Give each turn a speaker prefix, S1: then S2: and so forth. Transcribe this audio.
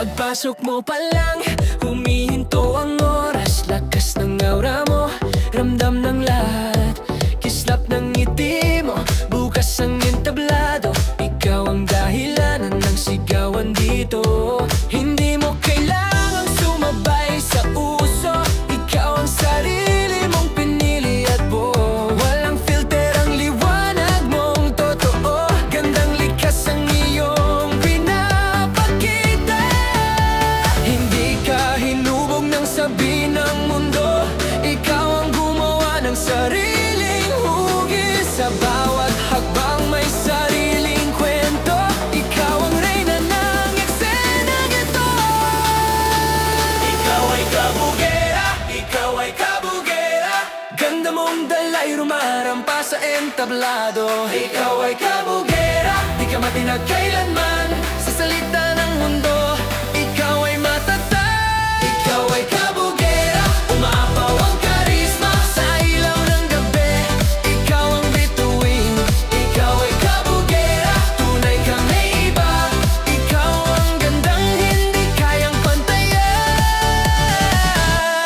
S1: Pagpasok mo pa lang, humihinto ang oras. Lakas ng aura mo, ramdam ng lahat. Kislap ng ngiti mo, bukas ang entablado. Ikaw ang dahilanan ng sigawan dito. Hindi mo kailangang sumabay sa uso. Ikaw ang sarili mong pinili at buo. Walang filter ang liwanag mong totoo. Gandang likas ang iyong pinapakita. Hindi ka hinubog ng sabi ng mundo. Ikaw ang gumawa ng sariling hugis. Sa bawat hakbang may sariling kwento. Ikaw ang reyna ng eksenang ito. Ikaw ay kabugera, ikaw ay kabugera. Ganda mong dalay rumarampa sa entablado. Ikaw ay kabugera, di ka matinag kailanman. Sa salita